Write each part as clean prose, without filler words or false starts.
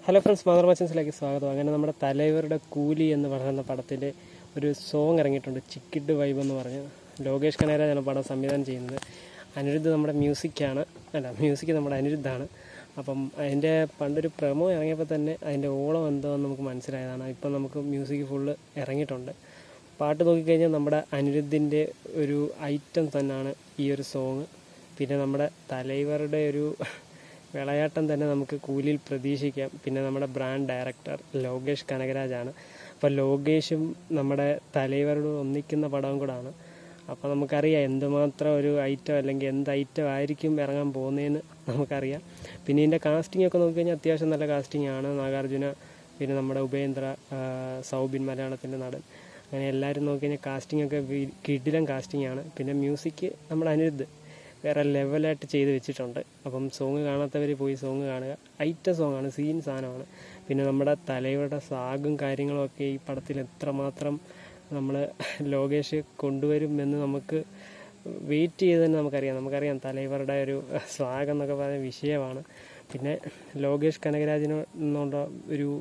Hello friends, mother മച്ചൻസിലേക്ക് സ്വാഗതം. അങ്ങനെ നമ്മുടെ തലൈവരുടെ കൂലി എന്ന് പറയുന്ന പടത്തിൻ്റെ ഒരു സോങ് ഇറങ്ങിയിട്ടുണ്ട്, ചിക്കിഡ് വൈബ് എന്ന് പറഞ്ഞ്. ലോകേഷ് കനകരാജാണ് പടം സംവിധാനം ചെയ്യുന്നത്. അനിരുദ്ധ് നമ്മുടെ മ്യൂസിക് നമ്മുടെ അനിരുദ്ധാണ്. അപ്പം അതിൻ്റെ പണ്ടൊരു പ്രമോ ഇറങ്ങിയപ്പോൾ തന്നെ അതിൻ്റെ ഓളം എന്താണെന്ന് നമുക്ക് മനസ്സിലായതാണ്. ഇപ്പം നമുക്ക് മ്യൂസിക് ഫുള്ള് ഇറങ്ങിയിട്ടുണ്ട്. പാട്ട് നോക്കിക്കഴിഞ്ഞാൽ നമ്മുടെ അനിരുദ്ധിൻ്റെ ഒരു ഐറ്റം തന്നെയാണ് ഈ ഒരു സോങ്. പിന്നെ നമ്മുടെ തലൈവരുടെ ഒരു വിളയാട്ടം തന്നെ നമുക്ക് കൂലിയിൽ പ്രതീക്ഷിക്കാം. പിന്നെ നമ്മുടെ ബ്രാൻഡ് ഡയറക്ടർ ലോകേഷ് കനകരാജാണ്. അപ്പോൾ ലോകേഷും നമ്മുടെ തലൈവരോട് ഒന്നിക്കുന്ന പടവും കൂടാണ്. അപ്പോൾ നമുക്കറിയാം എന്തുമാത്രം ഒരു ഐറ്റം അല്ലെങ്കിൽ എന്ത് ഐറ്റം ആയിരിക്കും ഇറങ്ങാൻ പോകുന്നതെന്ന് നമുക്കറിയാം. പിന്നെ ഇതിൻ്റെ കാസ്റ്റിംഗ് ഒക്കെ നോക്കിക്കഴിഞ്ഞാൽ അത്യാവശ്യം നല്ല കാസ്റ്റിംഗ് ആണ്. നാഗാർജുന, പിന്നെ നമ്മുടെ ഉപേന്ദ്ര, സൗബിൻ മലയാളത്തിൻ്റെ നടൻ, അങ്ങനെ എല്ലാവരും നോക്കിക്കഴിഞ്ഞാൽ കാസ്റ്റിംഗ് ഒക്കെ കിടിലൻ കാസ്റ്റിംഗ് ആണ്. പിന്നെ മ്യൂസിക് നമ്മുടെ അനിരുദ്ധ് വേറെ ലെവലായിട്ട് ചെയ്ത് വെച്ചിട്ടുണ്ട്. അപ്പം സോങ് കാണാത്തവർ പോയി സോങ് കാണുക. ഐറ്റം സോങ്ങാണ്, സീൻ സാധനമാണ്. പിന്നെ നമ്മുടെ തലൈവരുടെ സാഗും കാര്യങ്ങളുമൊക്കെ ഈ പടത്തിൽ എത്രമാത്രം നമ്മൾ ലോകേഷ് കൊണ്ടുവരും നമുക്ക് വെയിറ്റ് ചെയ്ത് തന്നെ നമുക്കറിയാം തലൈവരുടെ ഒരു സ്വാഗ് എന്നൊക്കെ പറയുന്ന വിഷയമാണ്. പിന്നെ ലോകേഷ് കനകരാജിനുള്ള ഒരു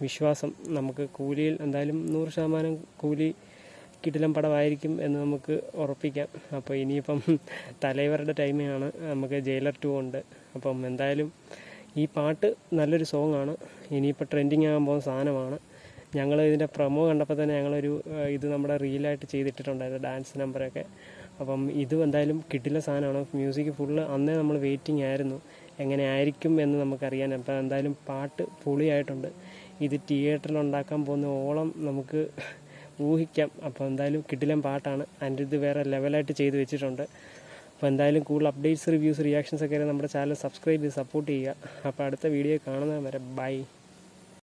വിശ്വാസം നമുക്ക് കൂലിയിൽ എന്തായാലും 100% കൂലി കിടിലം പടമായിരിക്കും എന്ന് നമുക്ക് ഉറപ്പിക്കാം. അപ്പോൾ ഇനിയിപ്പം തലൈവരുടെ ടൈമിലാണ്, നമുക്ക് ജയിലർ 2 ഉണ്ട്. അപ്പം എന്തായാലും ഈ പാട്ട് നല്ലൊരു സോങ്ങാണ്. ഇനിയിപ്പോൾ ട്രെൻഡിങ് ആകാൻ പോകുന്ന സാധനമാണ്. ഞങ്ങൾ ഇതിൻ്റെ പ്രൊമോ കണ്ടപ്പോൾ തന്നെ ഞങ്ങളൊരു ഇത് നമ്മുടെ റീലായിട്ട് ചെയ്തിട്ടിട്ടുണ്ടായിരുന്നു, ഡാൻസ് നമ്പറൊക്കെ. അപ്പം ഇതും എന്തായാലും കിടില സാധനമാണ്. മ്യൂസിക് ഫുള്ള് അന്നേ നമ്മൾ വെയിറ്റിംഗ് ആയിരുന്നു എങ്ങനെ ആയിരിക്കും എന്ന് നമുക്കറിയാൻ. അപ്പോൾ എന്തായാലും പാട്ട് പൊളിയായിട്ടുണ്ട്. ഇത് തിയേറ്ററിൽ ഉണ്ടാക്കാൻ പോകുന്ന ഓളം നമുക്ക് ഊഹിക്കാം. അപ്പോൾ എന്തായാലും കിടിലൻ പാട്ടാണ്. അനിരുദ്ധ് വേറെ ലെവലായിട്ട് ചെയ്ത് വെച്ചിട്ടുണ്ട്. അപ്പോൾ എന്തായാലും കൂടുതൽ അപ്ഡേറ്റ്സ്, റിവ്യൂസ്, റിയാക്ഷൻസ് ഒക്കെ നമ്മുടെ ചാനൽ സബ്സ്ക്രൈബ് ചെയ്ത് സപ്പോർട്ട് ചെയ്യുക. അപ്പോൾ അടുത്ത വീഡിയോ കാണുന്നത് വരെ ബൈ.